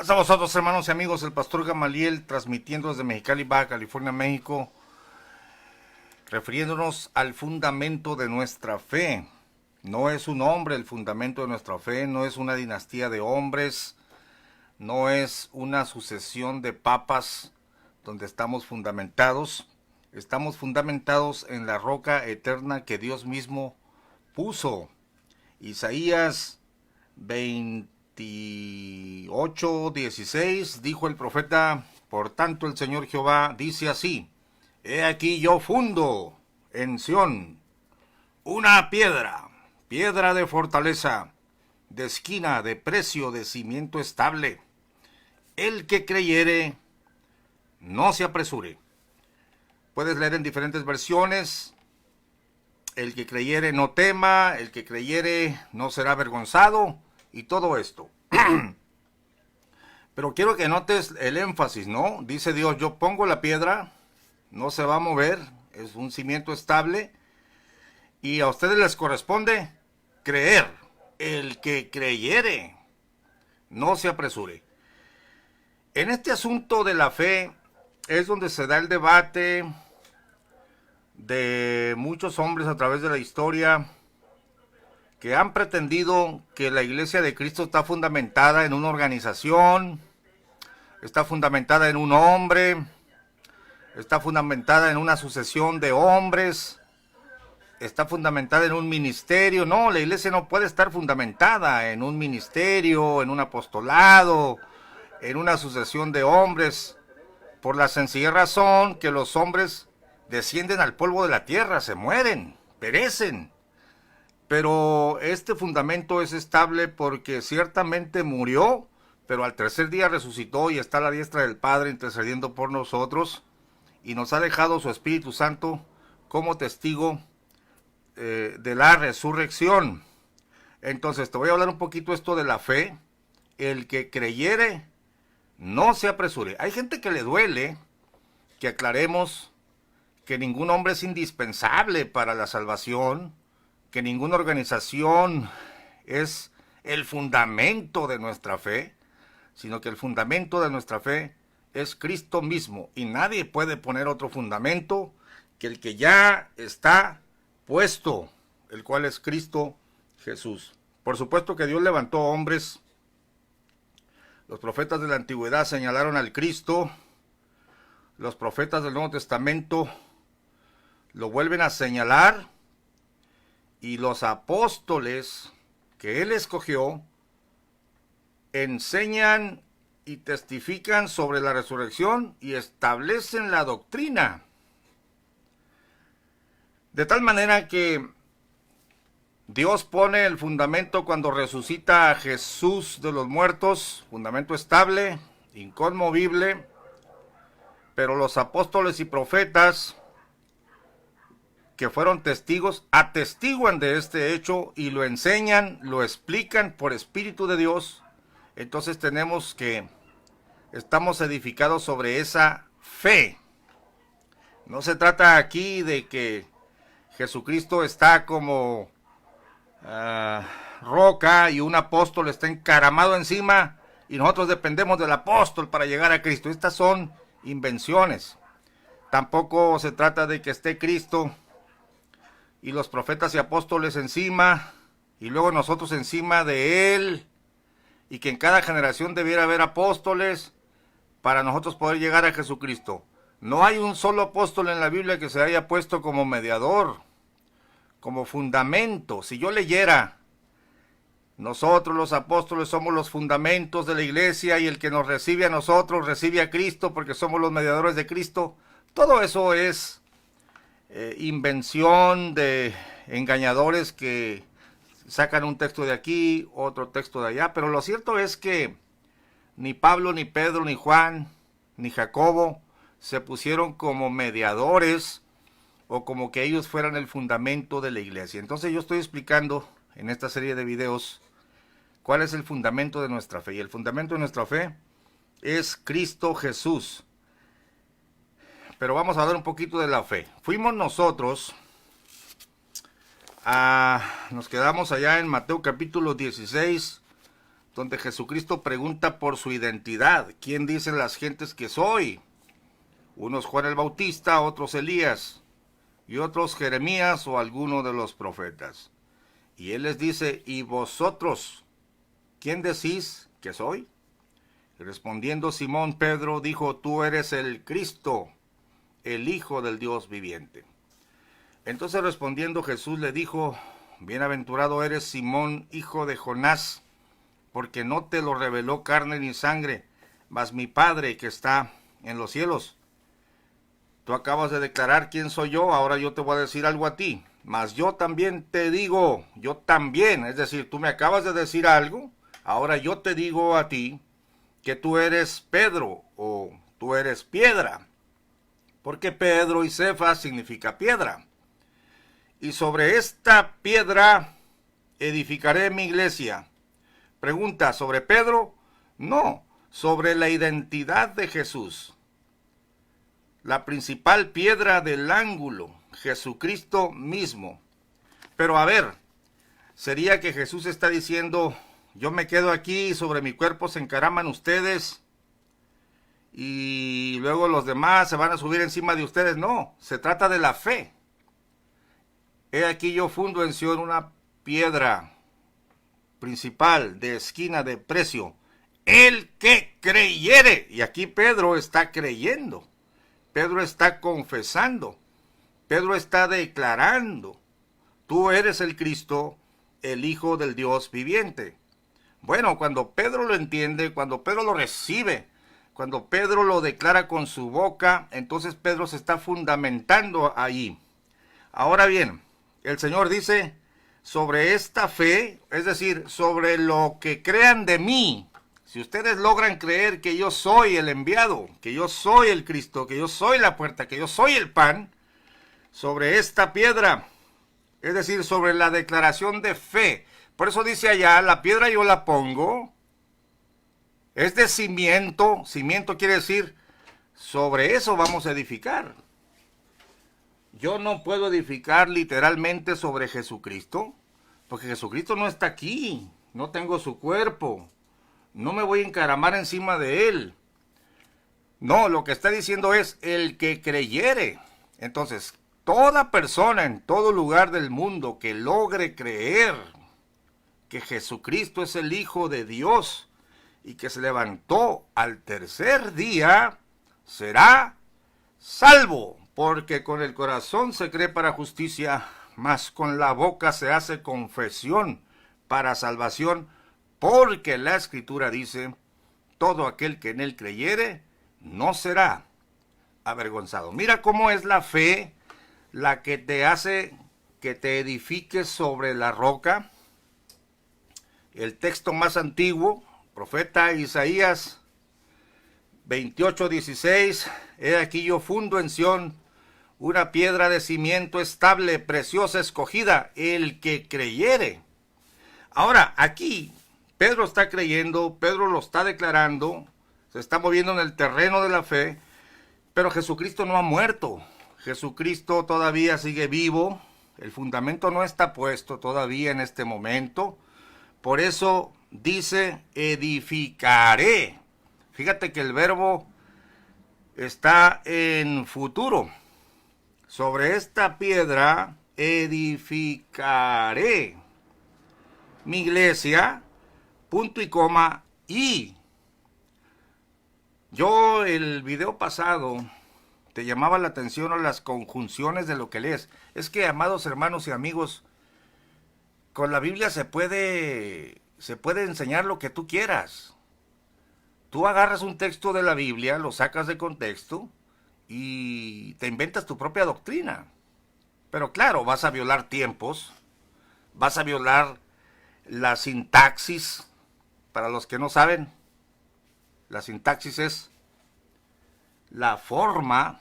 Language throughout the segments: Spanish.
Pasa a vosotros, hermanos y amigos, el pastor Gamaliel transmitiendo desde Mexicali, Baja California, México, refiriéndonos al fundamento de nuestra fe. No es un hombre el fundamento de nuestra fe, no es una dinastía de hombres, no es una sucesión de papas donde estamos fundamentados. Estamos fundamentados en la roca eterna que Dios mismo puso. Isaías 28:16 dijo el profeta: por tanto el Señor Jehová dice así: he aquí yo fundo en Sión una piedra, piedra de fortaleza, de esquina, de precio, de cimiento estable. El que creyere, no se apresure. Puedes leer en diferentes versiones. El que creyere no tema, el que creyere no será avergonzado, y todo esto. Pero quiero que notes el énfasis, ¿no? Dice Dios: yo pongo la piedra, no se va a mover, es un cimiento estable, y a ustedes les corresponde creer. El que creyere, no se apresure. En este asunto de la fe es donde se da el debate de muchos hombres a través de la historia que han pretendido que la Iglesia de Cristo está fundamentada en una organización, está fundamentada en un hombre, está fundamentada en una sucesión de hombres, está fundamentada en un ministerio. No, la Iglesia no puede estar fundamentada en un ministerio, en un apostolado, en una sucesión de hombres, por la sencilla razón que los hombres descienden al polvo de la tierra, se mueren, perecen. Pero este fundamento es estable porque ciertamente murió, pero al tercer día resucitó y está a la diestra del Padre intercediendo por nosotros, y nos ha dejado su Espíritu Santo como testigo de la resurrección. Entonces te voy a hablar un poquito esto de la fe. El que creyere, no se apresure. Hay gente que le duele que aclaremos que ningún hombre es indispensable para la salvación, que ninguna organización es el fundamento de nuestra fe, sino que el fundamento de nuestra fe es Cristo mismo, y nadie puede poner otro fundamento que el que ya está puesto, el cual es Cristo Jesús. Por supuesto que Dios levantó hombres. Los profetas de la antigüedad señalaron al Cristo. Los profetas del Nuevo Testamento lo vuelven a señalar, y los apóstoles que él escogió enseñan y testifican sobre la resurrección y establecen la doctrina. De tal manera que Dios pone el fundamento cuando resucita a Jesús de los muertos, fundamento estable, inconmovible, pero los apóstoles y profetas que fueron testigos atestiguan de este hecho y lo enseñan, lo explican por Espíritu de Dios. Entonces tenemos que estamos edificados sobre esa fe. No se trata aquí de que Jesucristo está como roca y un apóstol está encaramado encima y nosotros dependemos del apóstol para llegar a Cristo. Estas son invenciones. Tampoco se trata de que esté Cristo y los profetas y apóstoles encima, y luego nosotros encima de él, y que en cada generación debiera haber apóstoles para nosotros poder llegar a Jesucristo. No hay un solo apóstol en la Biblia que se haya puesto como mediador, como fundamento. Si yo leyera: nosotros los apóstoles somos los fundamentos de la iglesia, y el que nos recibe a nosotros recibe a Cristo porque somos los mediadores de Cristo, todo eso es invención de engañadores que sacan un texto de aquí, otro texto de allá. Pero lo cierto es que ni Pablo, ni Pedro, ni Juan, ni Jacobo se pusieron como mediadores o como que ellos fueran el fundamento de la iglesia. Entonces yo estoy explicando en esta serie de videos cuál es el fundamento de nuestra fe. Y el fundamento de nuestra fe es Cristo Jesús. Pero vamos a hablar un poquito de la fe. Fuimos nosotros nos quedamos allá en Mateo capítulo 16, donde Jesucristo pregunta por su identidad. ¿Quién dicen las gentes que soy? Unos Juan el Bautista, otros Elías, y otros Jeremías o alguno de los profetas. Y él les dice, ¿y vosotros quién decís que soy? Y respondiendo Simón Pedro dijo, tú eres el Cristo, el Hijo del Dios viviente. Entonces respondiendo Jesús le dijo, bienaventurado eres Simón, hijo de Jonás, porque no te lo reveló carne ni sangre, mas mi Padre que está en los cielos. Tú acabas de declarar quién soy yo, ahora yo te voy a decir algo a ti. Mas yo también te digo, yo también, es decir, tú me acabas de decir algo, ahora yo te digo a ti que tú eres Pedro o tú eres piedra. Porque Pedro y Cefas significa piedra. Y sobre esta piedra edificaré mi iglesia. Pregunta, ¿sobre Pedro? No, sobre la identidad de Jesús. La principal piedra del ángulo, Jesucristo mismo. Pero a ver, sería que Jesús está diciendo, yo me quedo aquí y sobre mi cuerpo se encaraman ustedes y luego los demás se van a subir encima de ustedes. No, se trata de la fe. He aquí yo fundo en Sion una piedra principal, de esquina, de precio. El que creyere. Y aquí Pedro está creyendo. Pedro está confesando. Pedro está declarando. Tú eres el Cristo, el Hijo del Dios viviente. Bueno, cuando Pedro lo entiende, cuando Pedro lo recibe, cuando Pedro lo declara con su boca, entonces Pedro se está fundamentando ahí. Ahora bien, el Señor dice, sobre esta fe, es decir, sobre lo que crean de mí, si ustedes logran creer que yo soy el enviado, que yo soy el Cristo, que yo soy la puerta, que yo soy el pan, sobre esta piedra, es decir, sobre la declaración de fe. Por eso dice allá, la piedra yo la pongo, es de cimiento, cimiento quiere decir, sobre eso vamos a edificar. Yo no puedo edificar literalmente sobre Jesucristo, porque Jesucristo no está aquí, no tengo su cuerpo, no me voy a encaramar encima de él. No, lo que está diciendo es el que creyere. Entonces, toda persona en todo lugar del mundo que logre creer que Jesucristo es el Hijo de Dios y que se levantó al tercer día, será salvo. Porque con el corazón se cree para justicia, mas con la boca se hace confesión para salvación, porque la Escritura dice, todo aquel que en él creyere, no será avergonzado. Mira cómo es la fe la que te hace que te edifiques sobre la roca. El texto más antiguo, profeta Isaías 28:16, he aquí yo fundo en Sión una piedra de cimiento estable, preciosa, escogida, el que creyere. Ahora, aquí, Pedro está creyendo, Pedro lo está declarando, se está moviendo en el terreno de la fe, pero Jesucristo no ha muerto. Jesucristo todavía sigue vivo, el fundamento no está puesto todavía en este momento. Por eso dice, edificaré. Fíjate que el verbo está en futuro. Sobre esta piedra edificaré mi iglesia, punto y coma, y yo el video pasado te llamaba la atención a las conjunciones de lo que lees. Es que, amados hermanos y amigos, con la Biblia se puede enseñar lo que tú quieras. Tú agarras un texto de la Biblia, lo sacas de contexto y te inventas tu propia doctrina. Pero claro, vas a violar tiempos, vas a violar la sintaxis. Para los que no saben, la sintaxis es la forma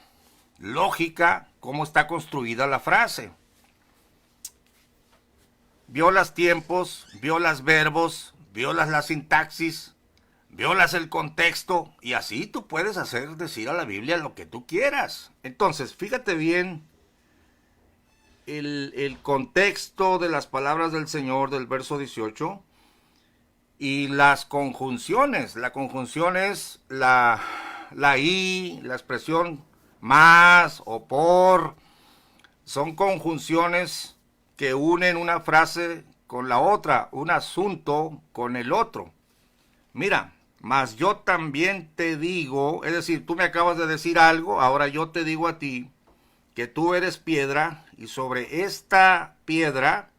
lógica, cómo está construida la frase. Violas tiempos, violas verbos, violas la sintaxis, violas el contexto y así tú puedes hacer decir a la Biblia lo que tú quieras. Entonces, fíjate bien el contexto de las palabras del Señor del verso 18. Y las conjunciones, la conjunción es la y, la expresión más o por, son conjunciones que unen una frase con la otra, un asunto con el otro. Mira, mas yo también te digo, es decir, tú me acabas de decir algo, ahora yo te digo a ti que tú eres piedra y sobre esta piedra,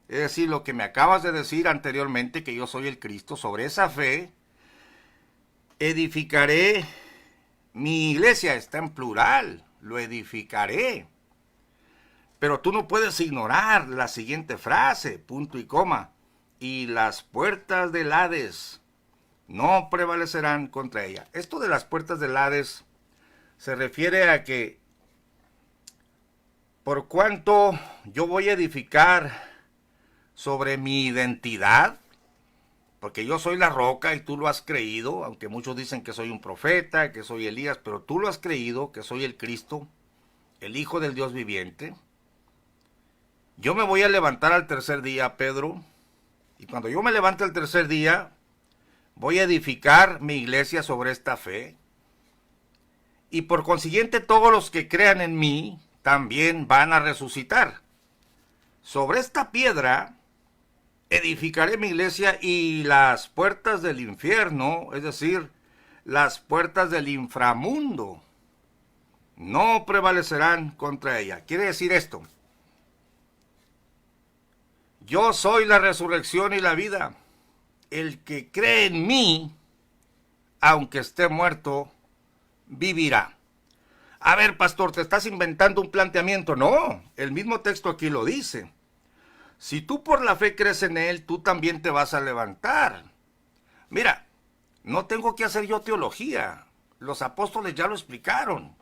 es decir, lo que me acabas de decir anteriormente, que yo soy el Cristo, sobre esa fe, edificaré mi iglesia, está en plural, lo edificaré. Pero tú no puedes ignorar la siguiente frase, punto y coma, y las puertas del Hades no prevalecerán contra ella. Esto de las puertas del Hades se refiere a que por cuanto yo voy a edificar sobre mi identidad, porque yo soy la roca y tú lo has creído, aunque muchos dicen que soy un profeta, que soy Elías, pero tú lo has creído, que soy el Cristo, el Hijo del Dios viviente. Yo me voy a levantar al tercer día, Pedro, y cuando yo me levante al tercer día, voy a edificar mi iglesia sobre esta fe, y por consiguiente todos los que crean en mí también van a resucitar. Sobre esta piedra edificaré mi iglesia y las puertas del infierno, es decir, las puertas del inframundo, no prevalecerán contra ella. Quiere decir esto: yo soy la resurrección y la vida. El que cree en mí, aunque esté muerto, vivirá. A ver, pastor, ¿te estás inventando un planteamiento? No, el mismo texto aquí lo dice. Si tú por la fe crees en Él, tú también te vas a levantar. Mira, no tengo que hacer yo teología. Los apóstoles ya lo explicaron.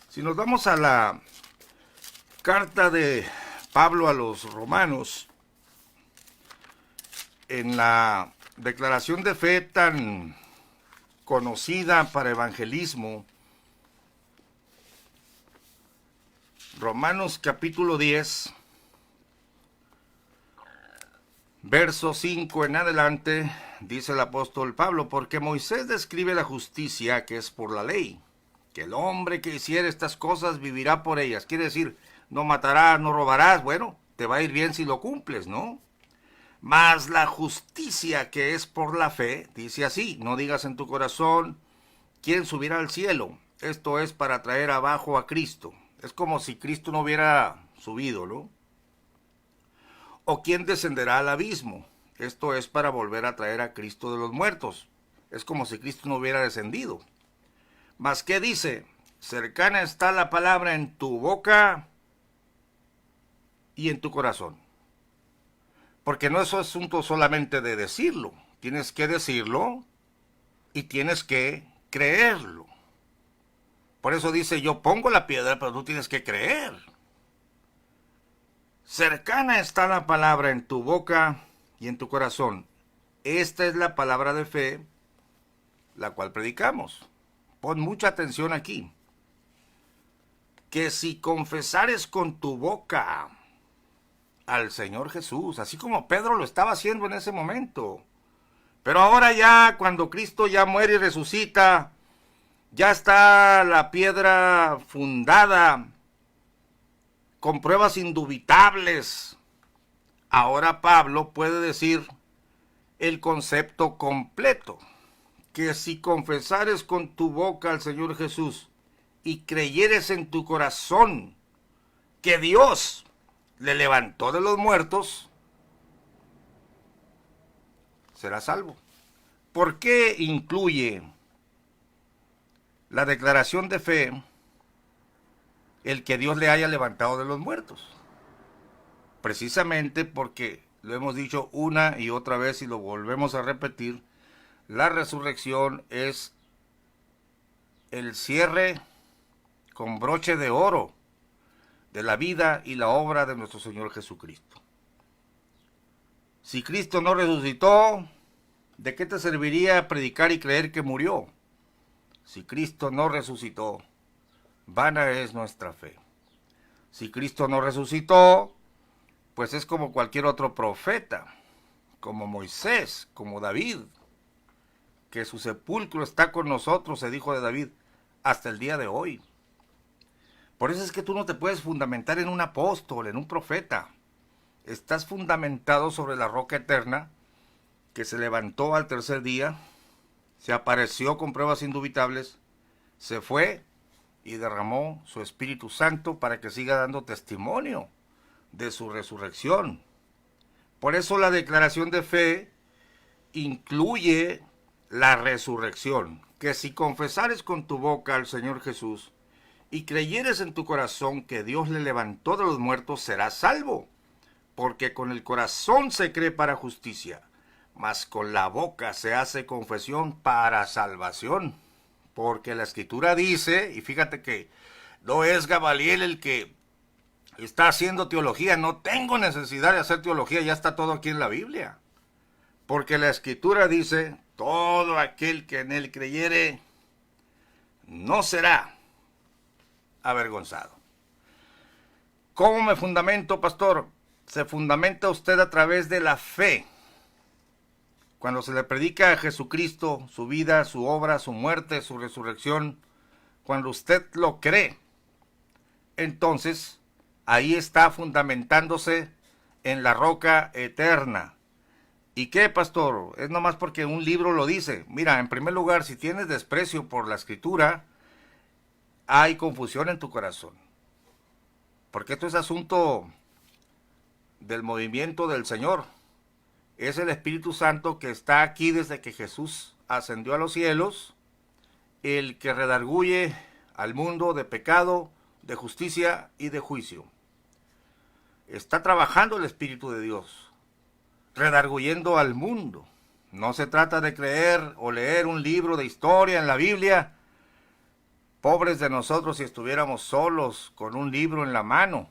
Si nos vamos a la carta de Pablo a los romanos, en la declaración de fe tan conocida para evangelismo, Romanos capítulo 10, verso 5 en adelante, dice el apóstol Pablo: porque Moisés describe la justicia que es por la ley, que el hombre que hiciera estas cosas vivirá por ellas. Quiere decir, no matarás, no robarás. Bueno, te va a ir bien si lo cumples, ¿no? Mas la justicia que es por la fe, dice así: no digas en tu corazón, ¿quién subirá al cielo? Esto es para traer abajo a Cristo. Es como si Cristo no hubiera subido, ¿no? ¿O quién descenderá al abismo? Esto es para volver a traer a Cristo de los muertos. Es como si Cristo no hubiera descendido. Mas ¿qué dice? Cercana está la palabra en tu boca y en tu corazón. Porque no es asunto solamente de decirlo. Tienes que decirlo y tienes que creerlo. Por eso dice: yo pongo la piedra, pero tú tienes que creer. Cercana está la palabra en tu boca y en tu corazón. Esta es la palabra de fe, la cual predicamos. Pon mucha atención aquí. Que si confesares con tu boca al Señor Jesús, así como Pedro lo estaba haciendo en ese momento, pero ahora ya, cuando Cristo ya muere y resucita, ya está la piedra fundada, con pruebas indubitables. Ahora Pablo puede decir el concepto completo: que si confesares con tu boca al Señor Jesús y creyeres en tu corazón que Dios le levantó de los muertos, serás salvo. ¿Por qué incluye la declaración de fe el que Dios le haya levantado de los muertos? Precisamente porque lo hemos dicho una y otra vez y lo volvemos a repetir: la resurrección es el cierre con broche de oro de la vida y la obra de nuestro Señor Jesucristo. Si Cristo no resucitó, ¿de qué te serviría predicar y creer que murió? Si Cristo no resucitó, vana es nuestra fe. Si Cristo no resucitó, pues es como cualquier otro profeta como Moisés, como David, que su sepulcro está con nosotros, se dijo de David, hasta el día de hoy. Por eso es que tú no te puedes fundamentar en un apóstol, en un profeta. Estás fundamentado sobre la roca eterna, que se levantó al tercer día, se apareció con pruebas indubitables, se fue y derramó su Espíritu Santo para que siga dando testimonio de su resurrección. Por eso la declaración de fe incluye la resurrección, que si confesares con tu boca al Señor Jesús y creyeres en tu corazón que Dios le levantó de los muertos, serás salvo, porque con el corazón se cree para justicia, mas con la boca se hace confesión para salvación. Porque la Escritura dice, y fíjate que no es Gamaliel el que está haciendo teología, no tengo necesidad de hacer teología, ya está todo aquí en la Biblia. Porque la Escritura dice, todo aquel que en él creyere no será avergonzado. ¿Cómo me fundamento, pastor? Se fundamenta usted a través de la fe. Cuando se le predica a Jesucristo, su vida, su obra, su muerte, su resurrección, cuando usted lo cree, entonces ahí está fundamentándose en la roca eterna. ¿Y qué, pastor? Es nomás porque un libro lo dice. Mira, en primer lugar, si tienes desprecio por la Escritura, hay confusión en tu corazón. Porque esto es asunto del movimiento del Señor. Es el Espíritu Santo que está aquí desde que Jesús ascendió a los cielos, el que redarguye al mundo de pecado, de justicia y de juicio. Está trabajando el Espíritu de Dios, redarguyendo al mundo. No se trata de creer o leer un libro de historia en la Biblia. Pobres de nosotros si estuviéramos solos con un libro en la mano.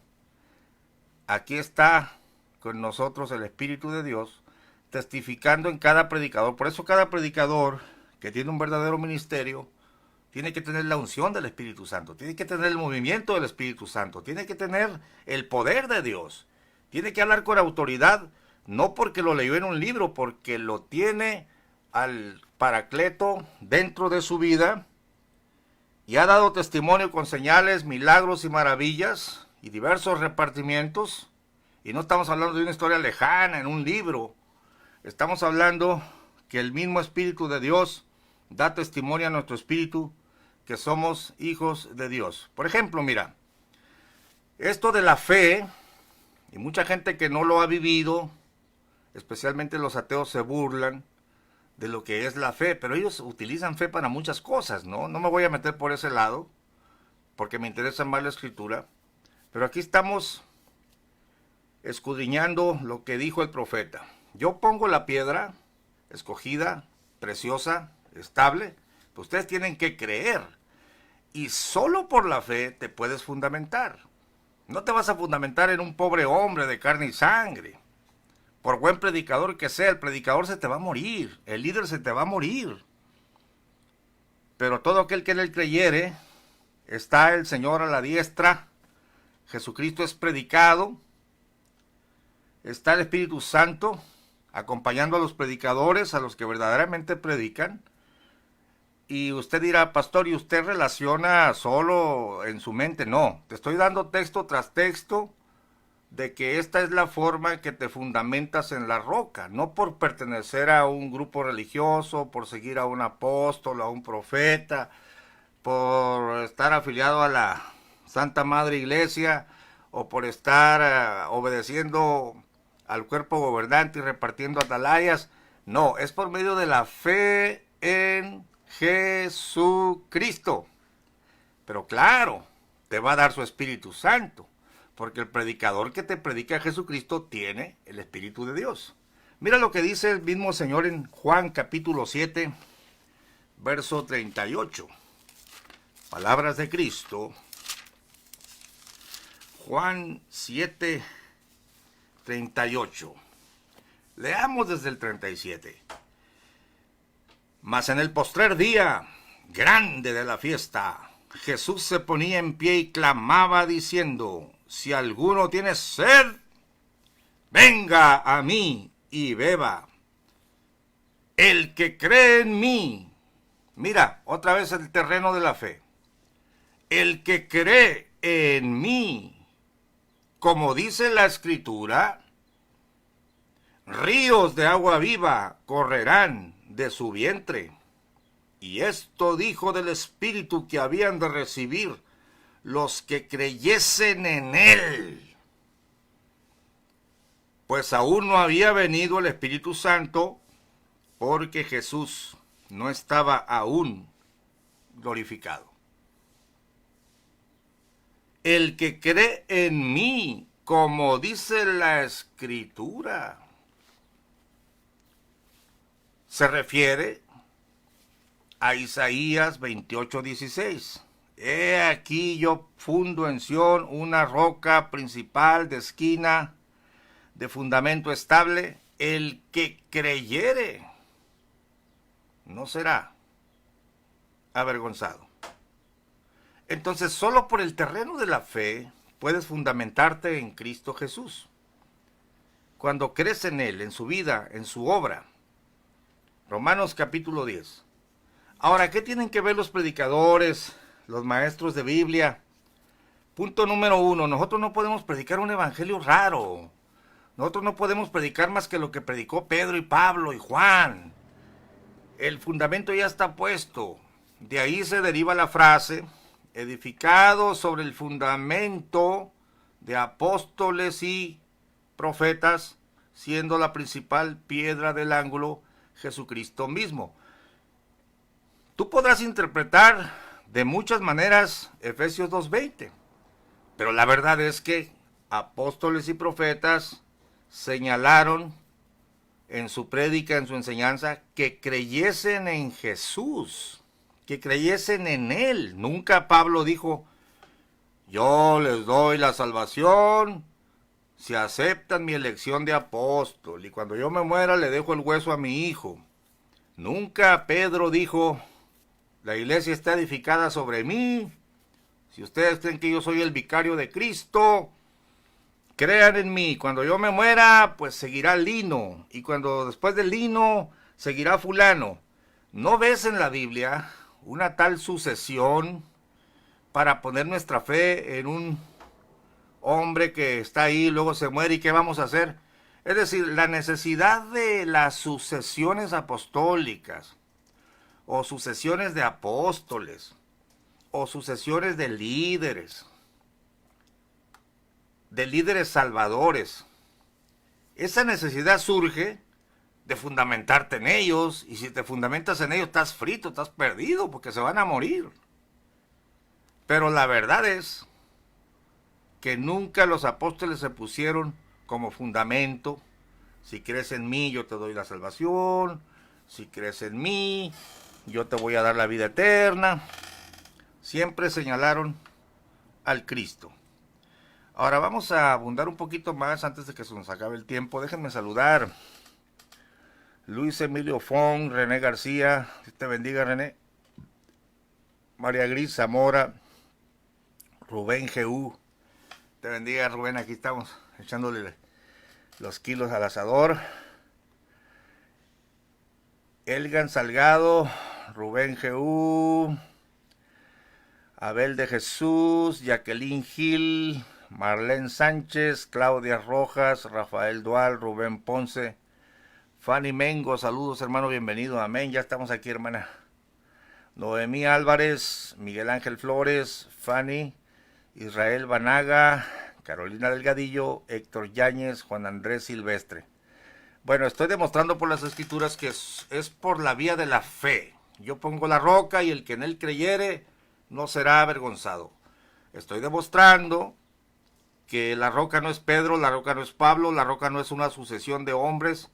Aquí está con nosotros el Espíritu de Dios, testificando en cada predicador. Por eso cada predicador que tiene un verdadero ministerio tiene que tener la unción del Espíritu Santo, tiene que tener el movimiento del Espíritu Santo, tiene que tener el poder de Dios, tiene que hablar con autoridad, no porque lo leyó en un libro, porque lo tiene al Paracleto dentro de su vida y ha dado testimonio con señales, milagros y maravillas y diversos repartimientos. Y no estamos hablando de una historia lejana en un libro. Estamos hablando que el mismo Espíritu de Dios da testimonio a nuestro espíritu que somos hijos de Dios. Por ejemplo, mira, esto de la fe, y mucha gente que no lo ha vivido, especialmente los ateos, se burlan de lo que es la fe, pero ellos utilizan fe para muchas cosas, ¿no? No me voy a meter por ese lado, porque me interesa más la Escritura, pero aquí estamos escudriñando lo que dijo el profeta. Yo pongo la piedra escogida, preciosa, estable, pues ustedes tienen que creer. Y solo por la fe te puedes fundamentar. No te vas a fundamentar en un pobre hombre de carne y sangre. Por buen predicador que sea, el predicador se te va a morir, el líder se te va a morir. Pero todo aquel que en él creyere, está el Señor a la diestra, Jesucristo es predicado, está el Espíritu Santo acompañando a los predicadores, a los que verdaderamente predican. Y usted dirá, pastor, ¿y usted relaciona solo en su mente? No, te estoy dando texto tras texto de que esta es la forma en que te fundamentas en la roca, no por pertenecer a un grupo religioso, por seguir a un apóstol, a un profeta, por estar afiliado a la Santa Madre Iglesia, o por estar obedeciendo al cuerpo gobernante y repartiendo atalayas. No, es por medio de la fe en Jesucristo. Pero claro, te va a dar su Espíritu Santo, porque el predicador que te predica a Jesucristo tiene el Espíritu de Dios. Mira lo que dice el mismo Señor en Juan capítulo 7, verso 38. Palabras de Cristo. Juan 7, 38. Leamos desde el 37. Mas en el postrer día grande de la fiesta, Jesús se ponía en pie y clamaba diciendo: si alguno tiene sed, venga a mí y beba. El que cree en mí, mira, otra vez el terreno de la fe. El que cree en mí, como dice la Escritura, ríos de agua viva correrán de su vientre. Y esto dijo del Espíritu que habían de recibir los que creyesen en él. Pues aún no había venido el Espíritu Santo, porque Jesús no estaba aún glorificado. El que cree en mí, como dice la Escritura, se refiere a Isaías 28:16. He aquí yo fundo en Sión una roca principal de esquina, de fundamento estable. El que creyere no será avergonzado. Entonces, solo por el terreno de la fe puedes fundamentarte en Cristo Jesús. Cuando crees en Él, en su vida, en su obra. Romanos capítulo 10. Ahora, ¿qué tienen que ver los predicadores, los maestros de Biblia? Punto número 1, nosotros no podemos predicar un evangelio raro. Nosotros no podemos predicar más que lo que predicó Pedro y Pablo y Juan. El fundamento ya está puesto. De ahí se deriva la frase, edificado sobre el fundamento de apóstoles y profetas, siendo la principal piedra del ángulo Jesucristo mismo. Tú podrás interpretar de muchas maneras Efesios 2:20, pero la verdad es que apóstoles y profetas señalaron en su prédica, en su enseñanza, que creyesen en Jesús, que creyesen en Él. Nunca Pablo dijo, yo les doy la salvación si aceptan mi elección de apóstol, y cuando yo me muera le dejo el hueso a mi hijo. Nunca Pedro dijo, la iglesia está edificada sobre mí, si ustedes creen que yo soy el vicario de Cristo, crean en mí, cuando yo me muera, pues seguirá Lino, y cuando después de Lino, seguirá fulano. ¿No ves en la Biblia una tal sucesión para poner nuestra fe en un hombre que está ahí, luego se muere y qué vamos a hacer? Es decir, la necesidad de las sucesiones apostólicas, o sucesiones de apóstoles, o sucesiones de líderes salvadores. Esa necesidad surge de fundamentarte en ellos, y si te fundamentas en ellos estás frito, estás perdido, porque se van a morir. Pero la verdad es que nunca los apóstoles se pusieron como fundamento, si crees en mí yo te doy la salvación, si crees en mí yo te voy a dar la vida eterna. Siempre señalaron al Cristo. Ahora vamos a abundar un poquito más antes de que se nos acabe el tiempo. Déjenme saludar. Luis Emilio Fon, René García, Dios te bendiga René. María Gris Zamora, Rubén G.U. Te bendiga Rubén, aquí estamos echándole los kilos al asador. Elgan Salgado, Rubén G.U., Abel de Jesús, Jacqueline Gil, Marlene Sánchez, Claudia Rojas, Rafael Dual, Rubén Ponce, Fanny Mengo, saludos hermano, bienvenido, amén, ya estamos aquí hermana. Noemí Álvarez, Miguel Ángel Flores, Fanny, Israel Banaga, Carolina Delgadillo, Héctor Yáñez, Juan Andrés Silvestre. Bueno, estoy demostrando por las escrituras que es por la vía de la fe. Yo pongo la roca y el que en él creyere no será avergonzado. Estoy demostrando que la roca no es Pedro, la roca no es Pablo, la roca no es una sucesión de hombres,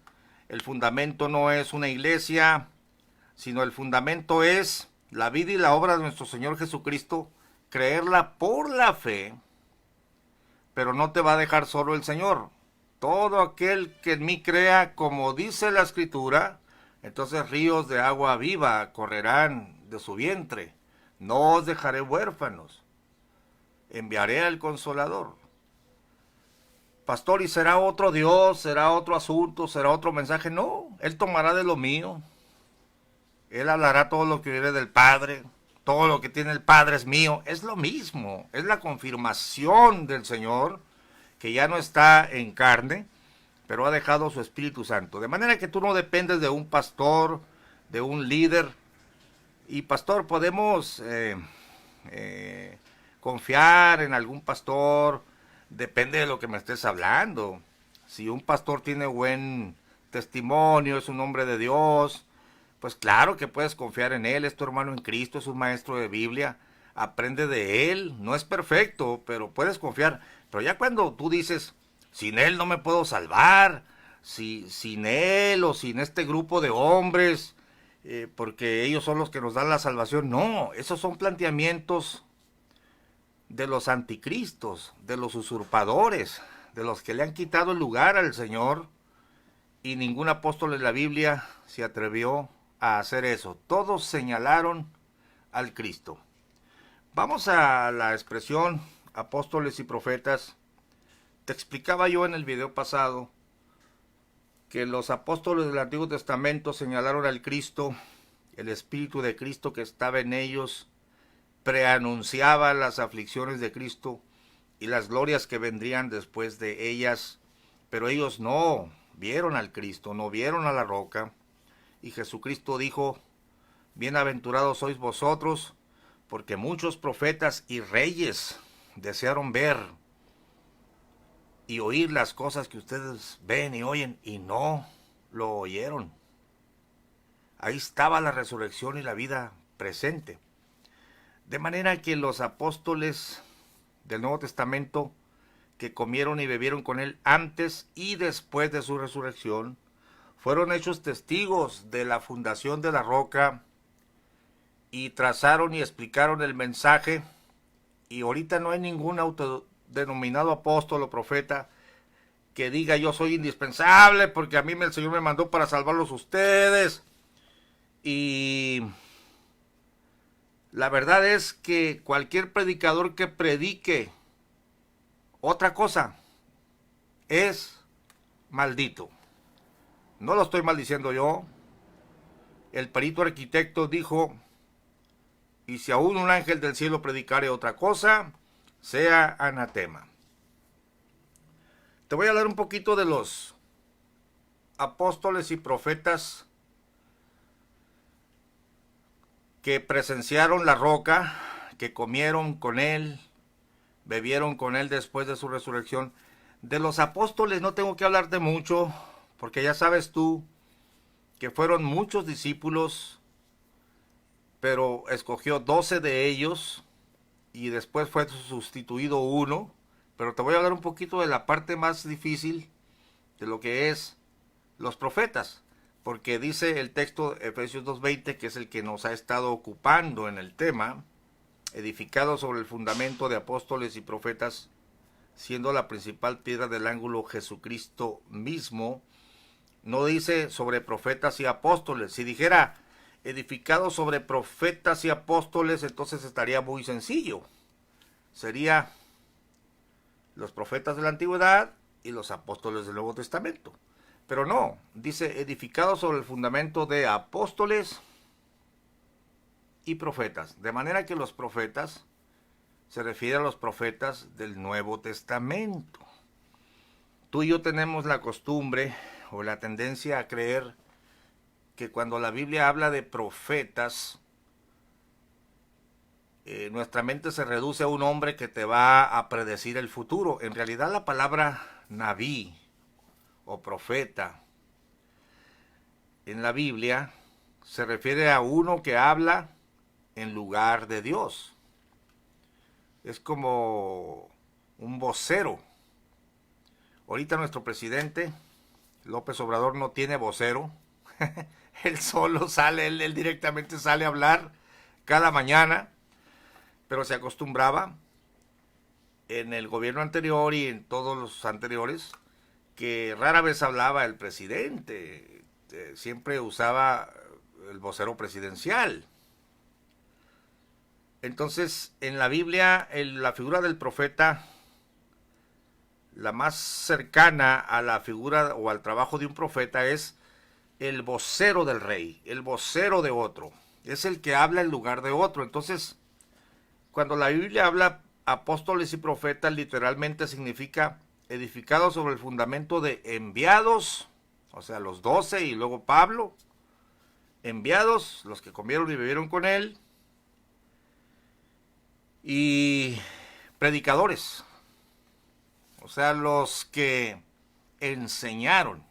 el fundamento no es una iglesia, sino el fundamento es la vida y la obra de nuestro Señor Jesucristo, creerla por la fe, pero no te va a dejar solo el Señor. Todo aquel que en mí crea, como dice la Escritura, entonces ríos de agua viva correrán de su vientre. No os dejaré huérfanos, enviaré al Consolador. pastor, y será otro Dios, será otro asunto, será otro mensaje. No, él tomará de lo mío. Él hablará todo lo que viene del Padre. Todo lo que tiene el Padre es mío. Es lo mismo. Es la confirmación del Señor, que ya no está en carne, pero ha dejado su Espíritu Santo. De manera que tú no dependes de un pastor, de un líder. Y pastor, podemos confiar en algún pastor. Depende de lo que me estés hablando. Si un pastor tiene buen testimonio, es un hombre de Dios, pues claro que puedes confiar en él. Es tu hermano en Cristo, es un maestro de Biblia. Aprende de él. No es perfecto, pero puedes confiar. Pero ya cuando tú dices, sin él no me puedo salvar, sin él o sin este grupo de hombres, porque ellos son los que nos dan la salvación. No, esos son planteamientos de los anticristos, de los usurpadores, de los que le han quitado el lugar al Señor, y ningún apóstol en la Biblia se atrevió a hacer eso. Todos señalaron al Cristo. Vamos a la expresión apóstoles y profetas. Te explicaba yo en el video pasado que los apóstoles del Antiguo Testamento señalaron al Cristo, el Espíritu de Cristo que estaba en ellos preanunciaba las aflicciones de Cristo y las glorias que vendrían después de ellas, pero ellos no vieron al Cristo, no vieron a la roca, y Jesucristo dijo, bienaventurados sois vosotros, porque muchos profetas y reyes desearon ver y oír las cosas que ustedes ven y oyen, y no lo oyeron. Ahí estaba la resurrección y la vida presente. De manera que los apóstoles del Nuevo Testamento que comieron y bebieron con él antes y después de su resurrección, fueron hechos testigos de la fundación de la roca y trazaron y explicaron el mensaje. Y ahorita no hay ningún autodenominado apóstol o profeta que diga yo soy indispensable porque a mí el Señor me mandó para salvarlos ustedes. Y la verdad es que cualquier predicador que predique otra cosa es maldito. No lo estoy maldiciendo yo. El perito arquitecto dijo, y si aún un ángel del cielo predicare otra cosa, sea anatema. Te voy a hablar un poquito de los apóstoles y profetas que presenciaron la roca, que comieron con él, bebieron con él después de su resurrección. De los apóstoles no tengo que hablarte mucho, porque ya sabes tú que fueron muchos discípulos, pero escogió 12 de ellos y después fue sustituido uno. Pero te voy a hablar un poquito de la parte más difícil de lo que es los profetas, porque dice el texto Efesios 2:20, que es el que nos ha estado ocupando en el tema, edificado sobre el fundamento de apóstoles y profetas, siendo la principal piedra del ángulo Jesucristo mismo. No dice sobre profetas y apóstoles. Si dijera edificado sobre profetas y apóstoles, entonces estaría muy sencillo. Sería los profetas de la antigüedad y los apóstoles del Nuevo Testamento. Pero no, dice edificado sobre el fundamento de apóstoles y profetas. De manera que los profetas se refiere a los profetas del Nuevo Testamento. Tú y yo tenemos la costumbre o la tendencia a creer que cuando la Biblia habla de profetas, nuestra mente se reduce a un hombre que te va a predecir el futuro. En realidad la palabra nabí o profeta en la Biblia se refiere a uno que habla en lugar de Dios. Es como un vocero. Ahorita nuestro presidente López Obrador no tiene vocero. Él solo sale, él directamente sale a hablar cada mañana, pero se acostumbraba en el gobierno anterior y en todos los anteriores que rara vez hablaba el presidente, siempre usaba el vocero presidencial. Entonces, en la Biblia, la figura del profeta la más cercana a la figura o al trabajo de un profeta es el vocero del rey, el vocero de otro. Es el que habla en lugar de otro. Entonces, cuando la Biblia habla apóstoles y profetas, literalmente significa edificados sobre el fundamento de enviados, o sea, los 12 y luego Pablo, enviados, los que comieron y bebieron con él, y predicadores, o sea, los que enseñaron.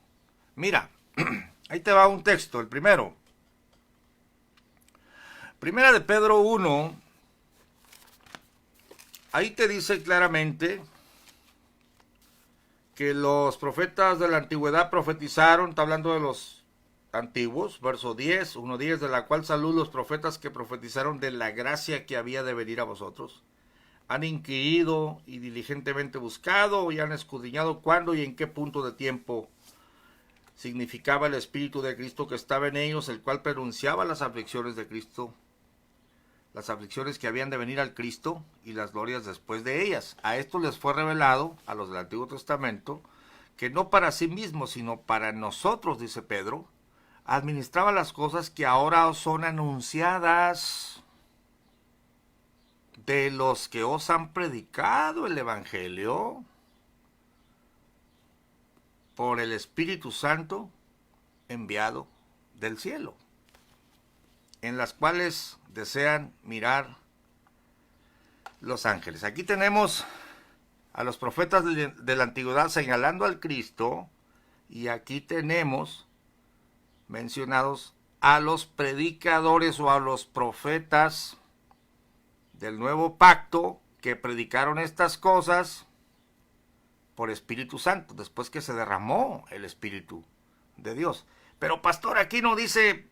Mira, ahí te va un texto, el primero. Primera de Pedro 1, ahí te dice claramente que los profetas de la antigüedad profetizaron, está hablando de los antiguos, verso 10, 1:10, de la cual salud los profetas que profetizaron de la gracia que había de venir a vosotros. Han inquirido y diligentemente buscado y han escudriñado cuándo y en qué punto de tiempo significaba el Espíritu de Cristo que estaba en ellos, el cual pronunciaba las aflicciones de Cristo, las aflicciones que habían de venir al Cristo y las glorias después de ellas. A esto les fue revelado, a los del Antiguo Testamento, que no para sí mismos, sino para nosotros, dice Pedro, administraba las cosas que ahora os son anunciadas de los que os han predicado el Evangelio por el Espíritu Santo enviado del cielo, en las cuales desean mirar los ángeles. Aquí tenemos a los profetas de la antigüedad señalando al Cristo, y aquí tenemos mencionados a los predicadores o a los profetas del nuevo pacto que predicaron estas cosas por Espíritu Santo, después que se derramó el Espíritu de Dios. Pero pastor, aquí no dice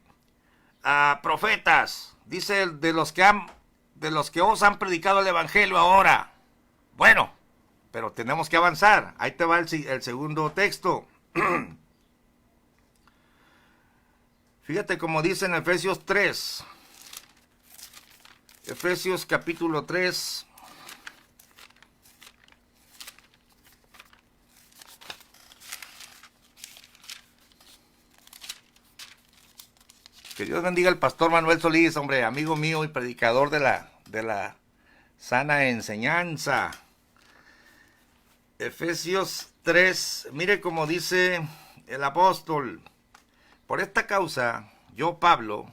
profetas, dice de los que os han predicado el Evangelio ahora. Bueno, pero tenemos que avanzar. Ahí te va el segundo texto. Fíjate cómo dice en Efesios 3. Efesios capítulo 3. Que Dios bendiga al pastor Manuel Solís, hombre, amigo mío y predicador de la sana enseñanza. Efesios 3, mire cómo dice el apóstol: por esta causa, yo Pablo,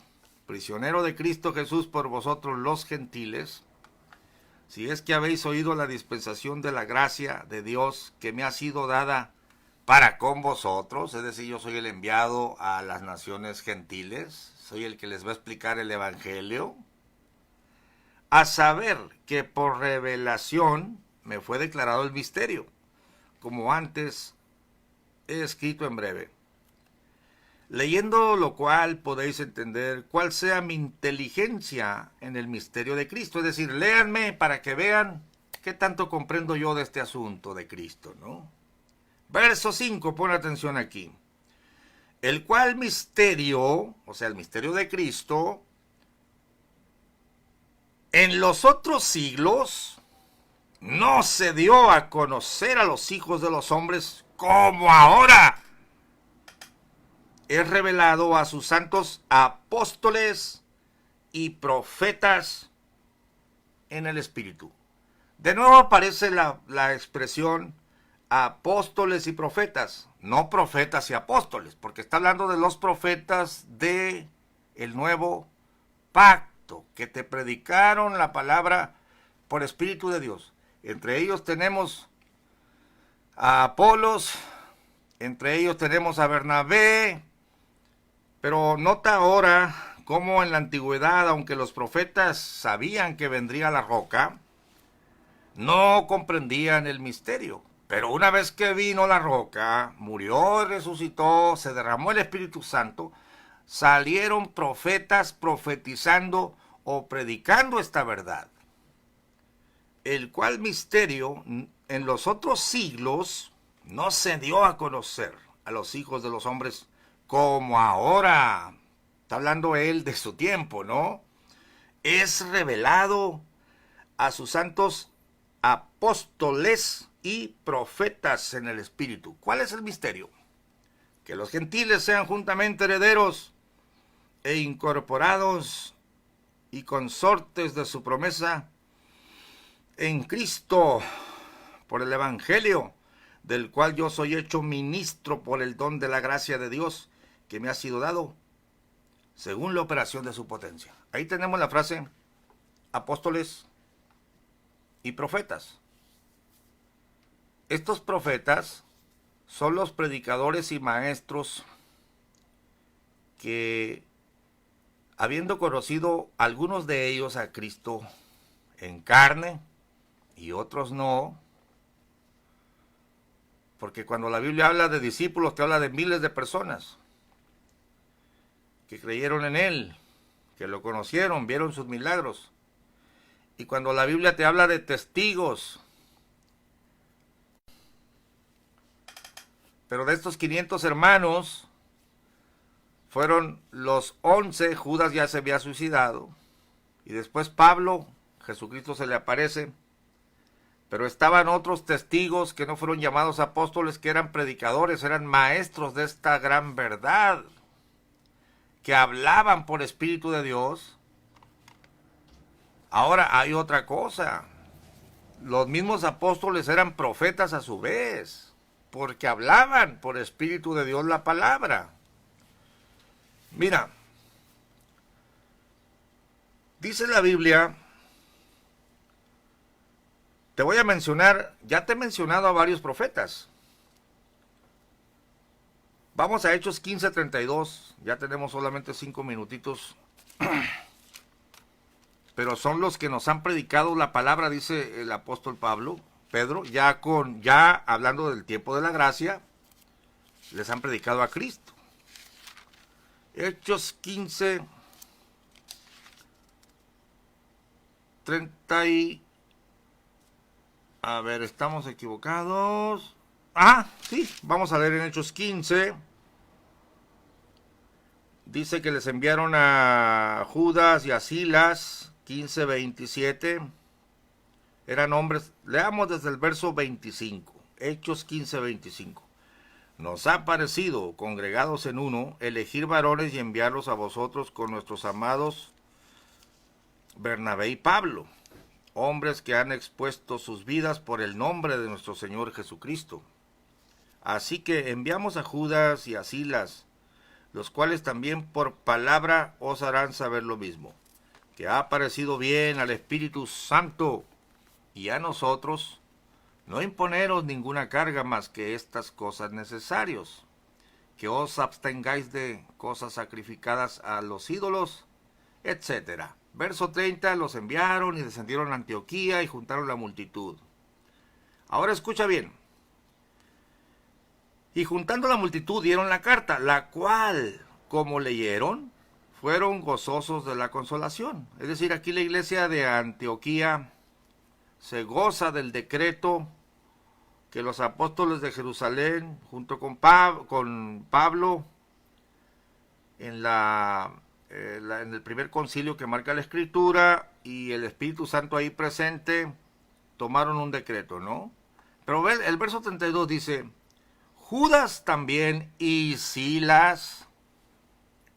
prisionero de Cristo Jesús por vosotros los gentiles, si es que habéis oído la dispensación de la gracia de Dios que me ha sido dada para con vosotros, es decir, yo soy el enviado a las naciones gentiles, soy el que les va a explicar el Evangelio, a saber que por revelación me fue declarado el misterio, como antes he escrito en breve. Leyendo lo cual podéis entender cuál sea mi inteligencia en el misterio de Cristo. Es decir, léanme para que vean qué tanto comprendo yo de este asunto de Cristo, ¿no? Verso 5, pon atención aquí. El cual misterio, o sea, el misterio de Cristo, en los otros siglos no se dio a conocer a los hijos de los hombres como ahora es revelado a sus santos apóstoles y profetas en el Espíritu. De nuevo aparece la expresión apóstoles y profetas, no profetas y apóstoles, porque está hablando de los profetas de el nuevo pacto, que te predicaron la palabra por Espíritu de Dios. Entre ellos tenemos a Apolos, entre ellos tenemos a Bernabé. Pero nota ahora cómo en la antigüedad, aunque los profetas sabían que vendría la roca, no comprendían el misterio. Pero una vez que vino la roca, murió y resucitó, se derramó el Espíritu Santo, salieron profetas profetizando o predicando esta verdad. El cual misterio en los otros siglos no se dio a conocer a los hijos de los hombres como ahora. Está hablando él de su tiempo, ¿no? Es revelado a sus santos apóstoles y profetas en el Espíritu. ¿Cuál es el misterio? Que los gentiles sean juntamente herederos e incorporados y consortes de su promesa en Cristo por el Evangelio, del cual yo soy hecho ministro por el don de la gracia de Dios que me ha sido dado según la operación de su potencia. Ahí tenemos la frase apóstoles y profetas. Estos profetas son los predicadores y maestros que, habiendo conocido algunos de ellos a Cristo en carne y otros no, porque cuando la Biblia habla de discípulos, te habla de miles de personas que creyeron en Él, que lo conocieron, vieron sus milagros. Y cuando la Biblia te habla de testigos, pero de estos 500 hermanos, fueron los 11, Judas ya se había suicidado, y después Pablo, Jesucristo se le aparece, pero estaban otros testigos que no fueron llamados apóstoles, que eran predicadores, eran maestros de esta gran verdad, que hablaban por Espíritu de Dios. Ahora hay otra cosa, los mismos apóstoles eran profetas a su vez, porque hablaban por Espíritu de Dios la palabra. Mira, dice la Biblia, te voy a mencionar, ya te he mencionado a varios profetas. Vamos a Hechos 15:32, ya tenemos solamente 5 minutitos, pero son los que nos han predicado la palabra, dice el apóstol Pedro, ya hablando del tiempo de la gracia, les han predicado a Cristo. Hechos 15, 30 y... A ver, estamos equivocados. Sí, vamos a leer en Hechos 15. Dice que les enviaron a Judas y a Silas, 15:27. Eran hombres, leamos desde el verso 25, Hechos 15:25. Nos ha parecido, congregados en uno, elegir varones y enviarlos a vosotros con nuestros amados Bernabé y Pablo, hombres que han expuesto sus vidas por el nombre de nuestro Señor Jesucristo. Así que enviamos a Judas y a Silas, los cuales también por palabra os harán saber lo mismo, que ha parecido bien al Espíritu Santo y a nosotros no imponeros ninguna carga más que estas cosas necesarias, que os abstengáis de cosas sacrificadas a los ídolos, etc. Verso 30, los enviaron y descendieron a Antioquía y juntaron la multitud. Ahora escucha bien. Y juntando la multitud dieron la carta, la cual, como leyeron, fueron gozosos de la consolación. Es decir, aquí la iglesia de Antioquía se goza del decreto que los apóstoles de Jerusalén, junto con Pablo, en el primer concilio que marca la Escritura, y el Espíritu Santo ahí presente, tomaron un decreto, ¿no? Pero el verso 32 dice, Judas también y Silas,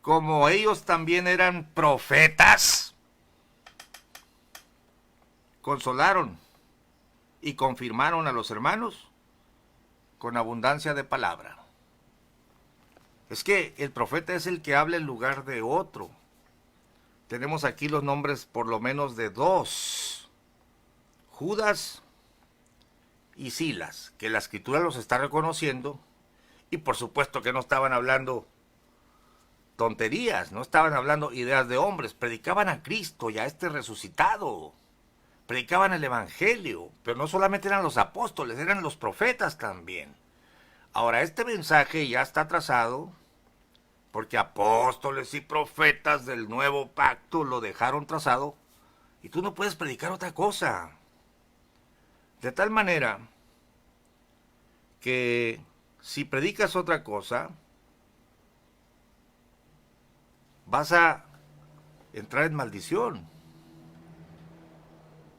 como ellos también eran profetas, consolaron y confirmaron a los hermanos con abundancia de palabra. Es que el profeta es el que habla en lugar de otro. Tenemos aquí los nombres por lo menos de 2, Judas y Silas, que la Escritura los está reconociendo, y por supuesto que no estaban hablando tonterías, no estaban hablando ideas de hombres, predicaban a Cristo y a este resucitado, predicaban el Evangelio, pero no solamente eran los apóstoles, eran los profetas también. Ahora, este mensaje ya está trazado, porque apóstoles y profetas del nuevo pacto lo dejaron trazado, y tú no puedes predicar otra cosa. De tal manera que si predicas otra cosa, vas a entrar en maldición.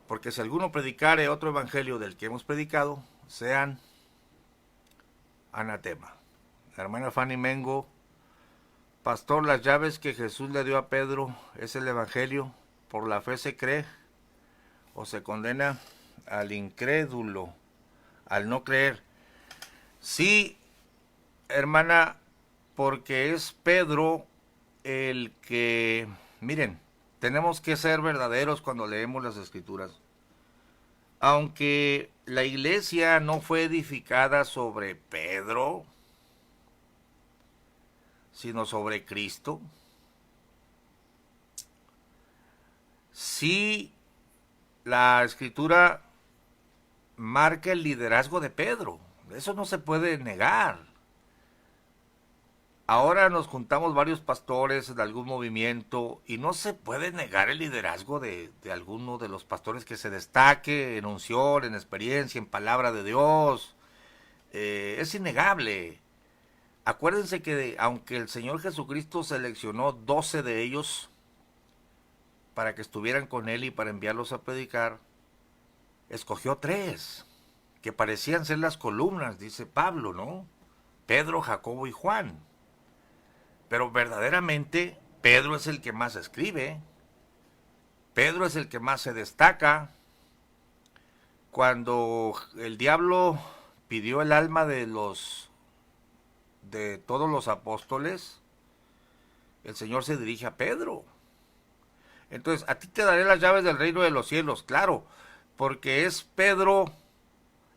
Porque si alguno predicare otro evangelio del que hemos predicado, sean anatema. La hermana Fanny Mengo, pastor, las llaves que Jesús le dio a Pedro es el evangelio. Por la fe se cree o se condena al incrédulo, al no creer. Sí, hermana, porque es Pedro el que, miren, tenemos que ser verdaderos cuando leemos las Escrituras. Aunque la iglesia no fue edificada sobre Pedro, sino sobre Cristo, sí la Escritura marca el liderazgo de Pedro. Eso no se puede negar. Ahora nos juntamos varios pastores de algún movimiento y no se puede negar el liderazgo de alguno de los pastores que se destaque en unción, en experiencia, en palabra de Dios. Es innegable. Acuérdense que aunque el Señor Jesucristo seleccionó 12 de ellos para que estuvieran con Él y para enviarlos a predicar, escogió 3, que parecían ser las columnas, dice Pablo, ¿no? Pedro, Jacobo y Juan. Pero verdaderamente Pedro es el que más escribe, Pedro es el que más se destaca. Cuando el diablo pidió el alma de todos los apóstoles, el Señor se dirige a Pedro. Entonces, a ti te daré las llaves del reino de los cielos, claro, porque es Pedro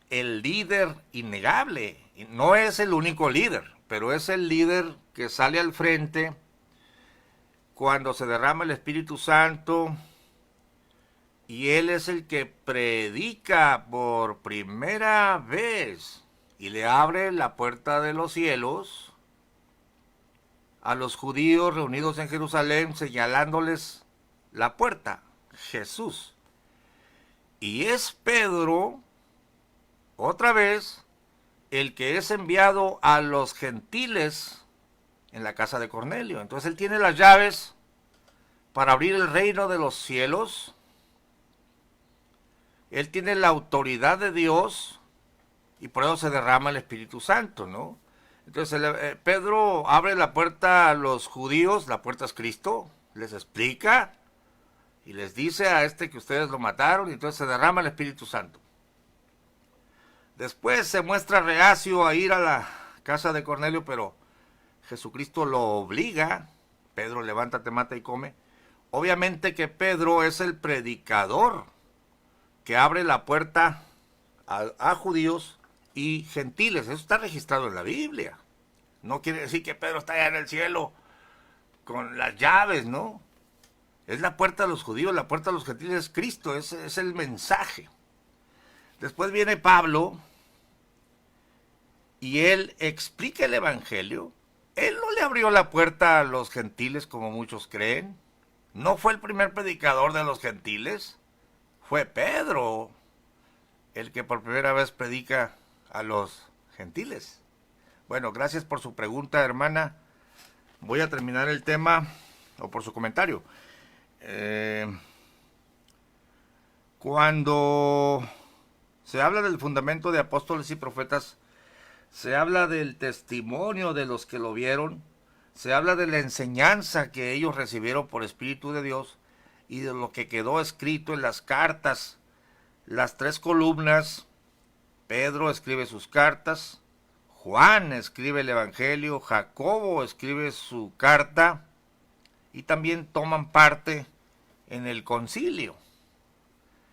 el líder innegable. No es el único líder, pero es el líder que sale al frente cuando se derrama el Espíritu Santo, y él es el que predica por primera vez y le abre la puerta de los cielos a los judíos reunidos en Jerusalén, señalándoles la puerta, Jesús. Y es Pedro, otra vez, el que es enviado a los gentiles en la casa de Cornelio. Entonces él tiene las llaves para abrir el reino de los cielos. Él tiene la autoridad de Dios y por eso se derrama el Espíritu Santo, ¿no? Entonces Pedro abre la puerta a los judíos, la puerta es Cristo, les explica y les dice a que ustedes lo mataron, y entonces se derrama el Espíritu Santo. Después se muestra reacio a ir a la casa de Cornelio, pero Jesucristo lo obliga. Pedro, levántate, mata y come. Obviamente que Pedro es el predicador que abre la puerta a judíos y gentiles. Eso está registrado en la Biblia. No quiere decir que Pedro está allá en el cielo con las llaves, ¿no? Es la puerta de los judíos, la puerta de los gentiles es Cristo, es el mensaje. Después viene Pablo y él explica el evangelio. Él no le abrió la puerta a los gentiles como muchos creen. No fue el primer predicador de los gentiles. Fue Pedro el que por primera vez predica a los gentiles. Bueno, gracias por su pregunta, hermana. Voy a terminar el tema, o por su comentario. Cuando se habla del fundamento de apóstoles y profetas, se habla del testimonio de los que lo vieron, se habla de la enseñanza que ellos recibieron por Espíritu de Dios y de lo que quedó escrito en las cartas, las 3 columnas. Pedro escribe sus cartas, Juan escribe el Evangelio, Jacobo escribe su carta y también toman parte en el concilio.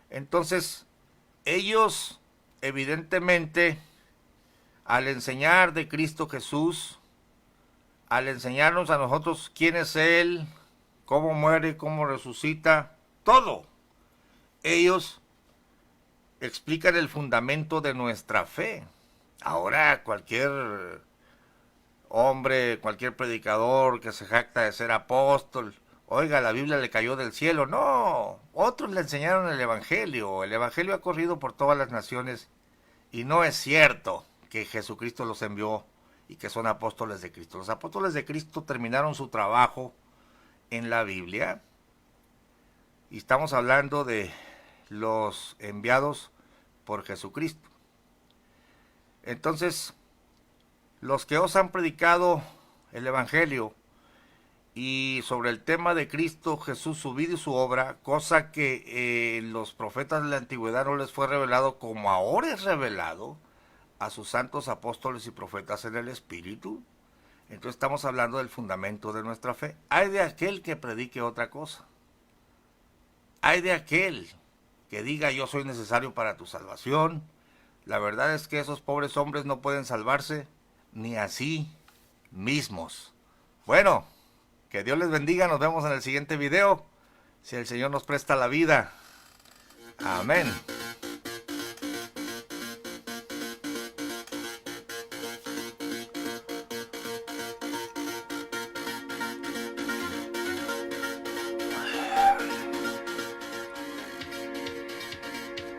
Entonces, ellos evidentemente, al enseñar de Cristo Jesús, al enseñarnos a nosotros quién es Él, cómo muere, cómo resucita, todo, ellos explican el fundamento de nuestra fe. Ahora cualquier hombre, cualquier predicador que se jacta de ser apóstol, oiga, la Biblia le cayó del cielo. No, otros le enseñaron el Evangelio. El Evangelio ha corrido por todas las naciones y no es cierto que Jesucristo los envió y que son apóstoles de Cristo. Los apóstoles de Cristo terminaron su trabajo en la Biblia y estamos hablando de los enviados por Jesucristo. Entonces, los que os han predicado el Evangelio y sobre el tema de Cristo Jesús, su vida y su obra, cosa que los profetas de la antigüedad no les fue revelado como ahora es revelado a sus santos apóstoles y profetas en el Espíritu. Entonces estamos hablando del fundamento de nuestra fe. Hay de aquel que predique otra cosa. Hay de aquel que diga yo soy necesario para tu salvación. La verdad es que esos pobres hombres no pueden salvarse ni a sí mismos. Bueno, que Dios les bendiga. Nos vemos en el siguiente video, si el Señor nos presta la vida. Amén.